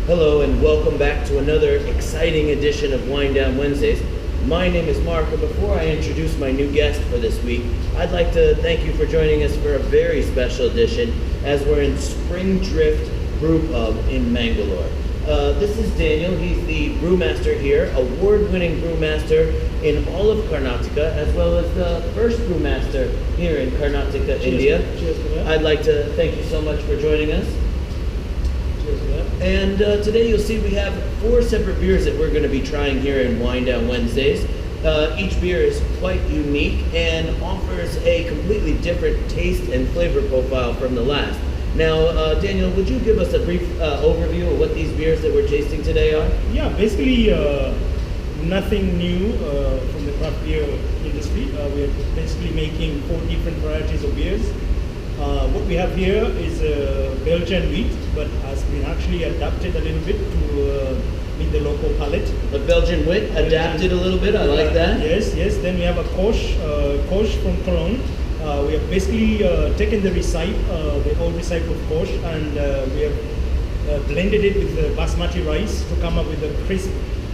Hello and welcome back to another exciting edition of Wind Down Wednesdays. My name is Marc, and before I introduce my new guest for this week, I'd like to thank you for joining us for a very special edition as we're in Spindrift Brew Pub in Mangalore. This is Daniel. He's the brewmaster here, award-winning brewmaster in all of Karnataka, as well as the first brewmaster here in Karnataka, India. Cheers to that. I'd like to thank you so much for joining us. Cheers to that. And today you'll see we have 4 separate beers that we're going to be trying here in Wind Down Wednesdays. Each beer is quite unique and offers a completely different taste and flavor profile from the last. Now, Daniel, would you give us a brief overview of what these beers that we're tasting today are? Yeah, basically nothing new from the craft beer industry. We are basically making 4 different varieties of beers. What we have here is Belgian wheat, but has been actually adapted a little bit to meet the local palate. The Belgian wit, adapted a little bit, I like that. Yes. Then we have a Kölsch from Cologne. We have basically taken the old recipe of Kölsch, and we have blended it with the basmati rice to come up with a crisp,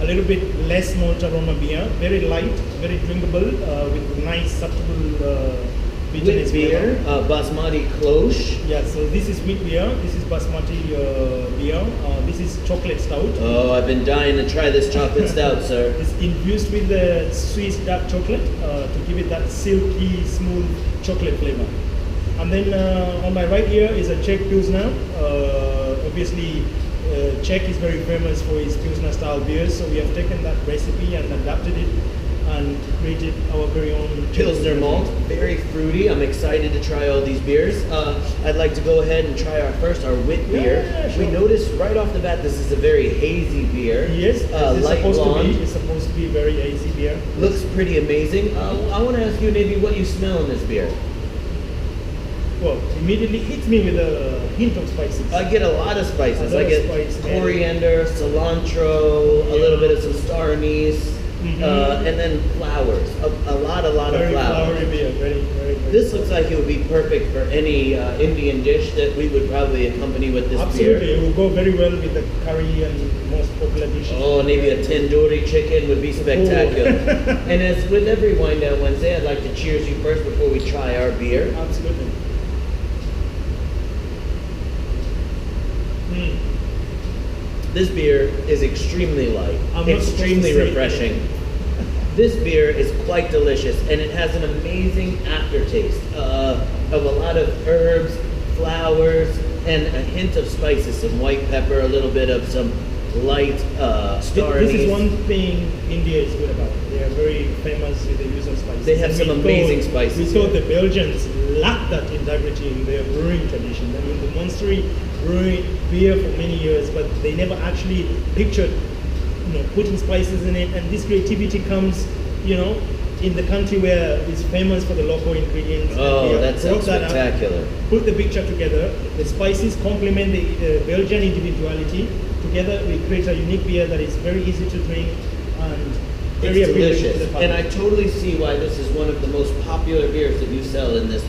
a little bit less malt aroma beer. Very light, very drinkable, with nice, subtle Wheat beer, basmati Kölsch. Yeah, so this is wheat beer, this is basmati beer, this is chocolate stout. Oh, I've been dying to try this chocolate stout, sir. It's infused with the Swiss dark chocolate to give it that silky, smooth chocolate flavor. And then on my right here is a Czech pilsner. Obviously, Czech is very famous for his pilsner style beers, so we have taken that recipe and adapted it and created our very own Pilsner malt, very fruity. I'm excited to try all these beers. I'd like to go ahead and try our wit beer. Yeah, sure. We noticed right off the bat this is a very hazy beer. Yes, light blonde. It's supposed to be very hazy beer. Looks pretty amazing. I want to ask you maybe what you smell in this beer. Well, immediately hits me with a hint of spices. I get a lot of spices. I get spice, coriander, cilantro, a little bit of some star anise. And then flowers, a lot of very flowers. Flowery beer, very. This looks like it would be perfect for any Indian dish that we would probably accompany with this Absolutely, beer. it will go very well with the curry and most popular dishes. Oh, maybe a tandoori chicken would be spectacular. And as with every Wind Down Wednesday, I'd like to cheers you first before we try our beer. Absolutely. This beer is extremely light, I'm not extremely supposed to say refreshing. This beer is quite delicious, and it has an amazing aftertaste of a lot of herbs, flowers, and a hint of spices, some white pepper, a little bit of some light star This anise. is one thing India is good about. They are very famous with the use of spices. They have some amazing spices We thought here. the Belgians lacked that integrity in their brewing tradition. I mean, the Monstery brewing beer for many years, but they never actually pictured, putting spices in it. And this creativity comes, in the country where it's famous for the local ingredients. Oh, that sounds spectacular. Put the picture together. The spices complement the Belgian individuality. Together, we create a unique beer that is very easy to drink and very It's appealing to delicious, the public. and I totally see why this is one of the most popular beers that you sell in this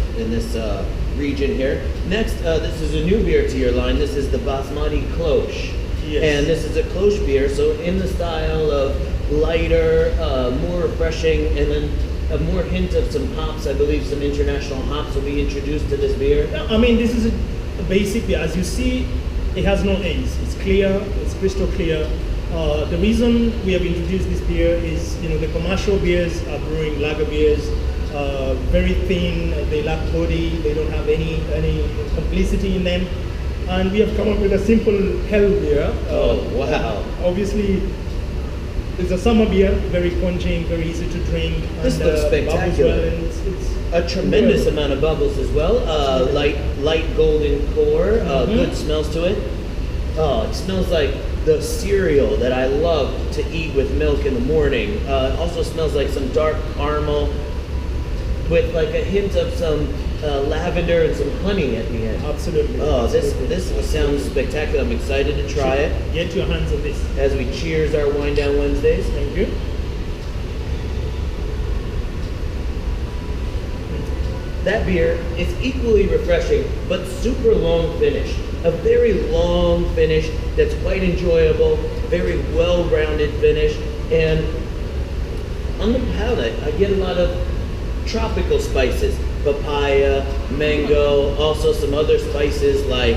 region here. Next, this is a new beer to your line. This is the basmati Kölsch. Yes. And this is a Kölsch beer, so in the style of lighter, more refreshing, and then a more hint of some hops. I believe some international hops will be introduced to this beer. I mean, this is a basic beer. As you see, it has no haze. It's clear, it's crystal clear. The reason we have introduced this beer is, the commercial beers are brewing lager beers, very thin, they lack body, they don't have any complicity in them. And we have come up with a simple hell beer. Oh, wow. Obviously, it's a summer beer, very quenching, very easy to drink. This looks spectacular. Well, and it's A tremendous amount of bubbles as well. Light golden core, good smells to it. Oh, it smells like the cereal that I love to eat with milk in the morning. It also smells like some dark caramel with like a hint of some lavender and some honey at the end. Absolutely. Oh, this sounds spectacular. I'm excited to try it Get your hands on this. as we cheers our Wind Down Wednesdays. Thank you. That beer is equally refreshing, but super long finish. a very long finish that's quite enjoyable, very well-rounded finish, and on the palate, I get a lot of tropical spices, papaya, mango, also some other spices like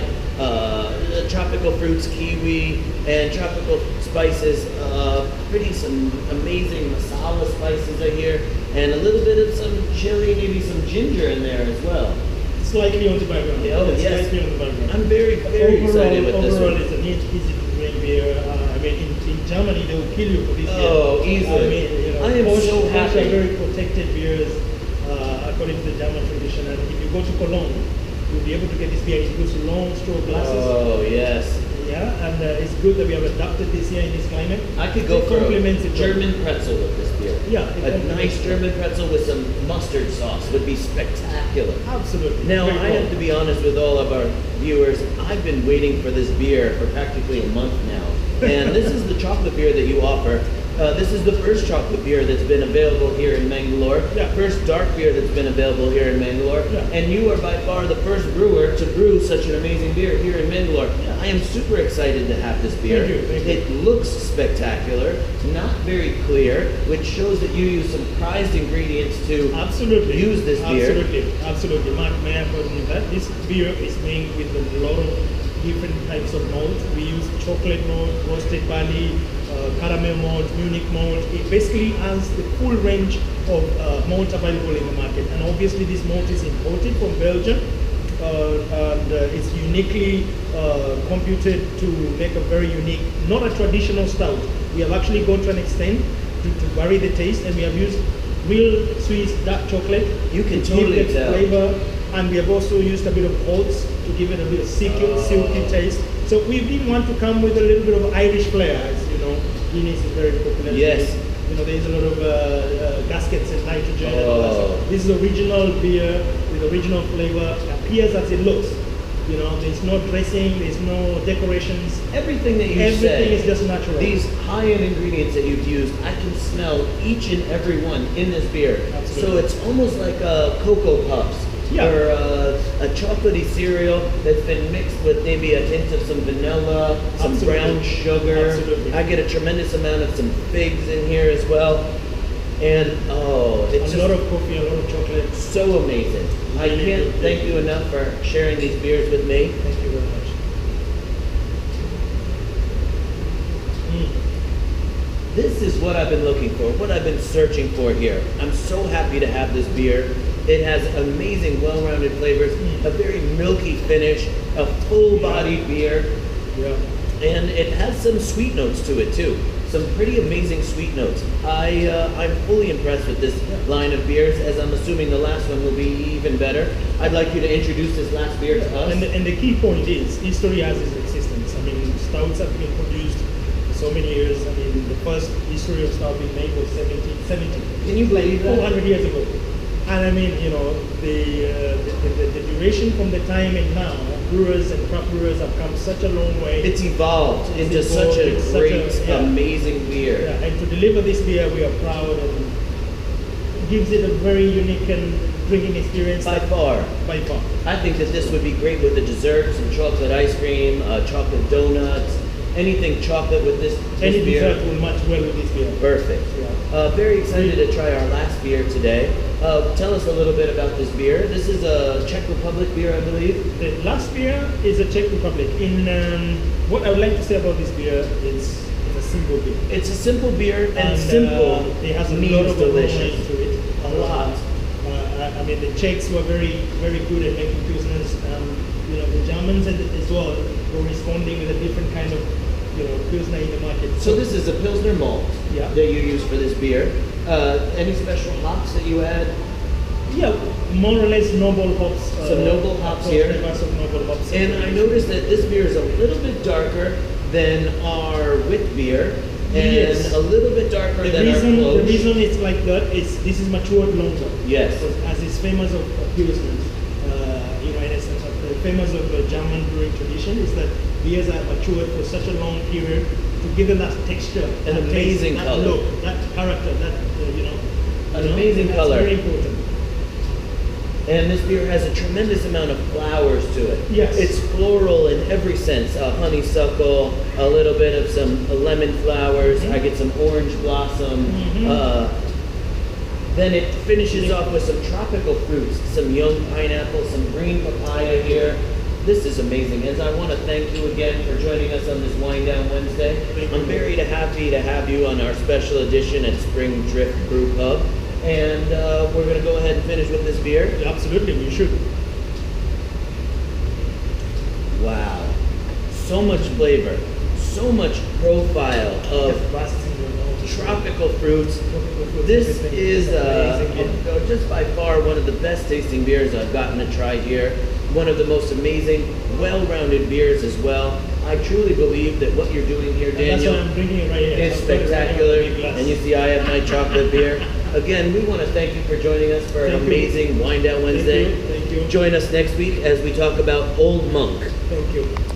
tropical fruits, kiwi, and tropical spices, some amazing masala spices are here, and a little bit of some chili, maybe some ginger in there as well. Slightly on the background. Yeah, oh, yes. Slightly on the background. I'm very excited with this one. Overall, it's a neat, easy to drink beer. I mean, in Germany, they will kill you for this beer. Oh, easily. I mean, you know, I am so happy. Are very protected beers, according to the German tradition. And if you go to Cologne, you'll be able to get this beer in those long straw glasses. Oh, yes. Yeah, and it's good that we have adapted this here in this climate. I could go for a German well. pretzel with this beer. Yeah. A nice German pretzel with some mustard sauce would be spectacular. Absolutely. Now, I have to be honest with all of our viewers. I've been waiting for this beer for practically a month now. And this is the chocolate beer that you offer. This is the first chocolate beer that's been available here in Mangalore. Yeah. First dark beer that's been available here in Mangalore. Yeah. And you are by far the first brewer to brew such an amazing beer here in Mangalore. Yeah. I am super excited to have this beer. Thank you. It looks spectacular, not very clear, which shows that you use some prized ingredients to use this beer. Absolutely. Marc, may I put in that? This beer is made with a lot of different types of malt. We use chocolate malt, roasted barley, caramel malt, Munich malt. It basically has the full range of malt available in the market. And obviously this malt is imported from Belgium. And it's uniquely computed to make a very unique, not a traditional stout. We have actually gone to an extent to vary the taste, and we have used real Swiss dark chocolate. You can to totally give the tell. flavor, and we have also used a bit of oats to give it a bit of silky taste. So we didn't want to come with a little bit of Irish flair, as you know, Guinness is very popular. Yes. You know, there's a lot of gaskets and nitrogen. And all that stuff. This is original beer with original flavor. Appears as it looks. You know, there's no dressing, there's no decorations. Everything that you Everything said, is just natural. these high-end ingredients that you've used, I can smell each and every one in this beer. Absolutely. So it's almost like Cocoa Puffs. Yeah. Or a chocolatey cereal that's been mixed with maybe a hint of some vanilla, some Absolutely. brown sugar. Absolutely. I get a tremendous amount of some figs in here as well. And it's a lot of coffee, a lot of chocolate. so amazing. I Really can't good. thank you enough for sharing these beers with me. Thank you very much. This is what I've been looking for, what I've been searching for here. I'm so happy to have this beer. It has amazing, well-rounded flavors, a very milky finish, a full-bodied beer, Yeah. and it has some sweet notes to it too. Some pretty amazing sweet notes. I'm fully impressed with this line of beers, as I'm assuming the last one will be even better. I'd like you to introduce this last beer to us. And the key point is, history has its existence. I mean, stouts have been produced for so many years. I mean, the first history of stout being made was 1770. Can you believe that? 400 years ago. And I mean, you know, the duration from the time and now, brewers and craft brewers have come such a long way. It's evolved into such a great, amazing beer. Yeah, and to deliver this beer, we are proud, and it gives it a very unique and drinking experience. By far. By far. I think that this would be great with the desserts, some chocolate ice cream, chocolate donuts, anything chocolate with this Any beer. dessert will match well with this beer. Perfect. Yeah. Very excited to try our last beer today. Tell us a little bit about this beer. This is a Czech Republic beer, I believe. The last beer is a Czech Republic. What I would like to say about this beer is it's a simple beer. It's a simple beer, and simple it has a means lot of delicious. aroma to it. A lot. I mean, the Czechs were very, very good at making pilsners. You know, the Germans as well were responding with a different kind of, you know, pilsner in the market. So this is a pilsner malt Yeah. that you use for this beer. Any special hops that you add? Yeah, more or less noble hops. Some noble hops here. Flavors of noble hops. And I noticed that this beer is a little bit darker than our wit beer, and Yes. a little bit darker than our The Kölsch. reason it's like that is this is matured longer. Yes. Because as is famous of pilsners, you know, in a sense, famous of the German brewing tradition is that beers are matured for such a long period to give them that texture, An that amazing taste, color. that look, that character, that you know, An amazing that's color. very important. And this beer has a tremendous amount of flowers to it. Yes. It's floral in every sense. Honeysuckle, a little bit of some lemon flowers. I get some orange blossom. Then it finishes off with some tropical fruits, some young pineapple, some green papaya here. This is amazing. As I want to thank you again for joining us on this Wind Down Wednesday. I'm very happy to have you on our special edition at Spindrift Brew Pub. And we're going to go ahead and finish with this beer. Absolutely, we should. Wow. So much flavor, so much profile of tropical fruits. This is just by far one of the best tasting beers I've gotten to try here. One of the most amazing, well-rounded beers as well. I truly believe that what you're doing here, Daniel, that's what I'm drinking it right here. is spectacular. And you see I have my chocolate beer. Again, we want to thank you for joining us for an amazing Wind Down Wednesday. Thank you. Join us next week as we talk about Old Monk. Thank you.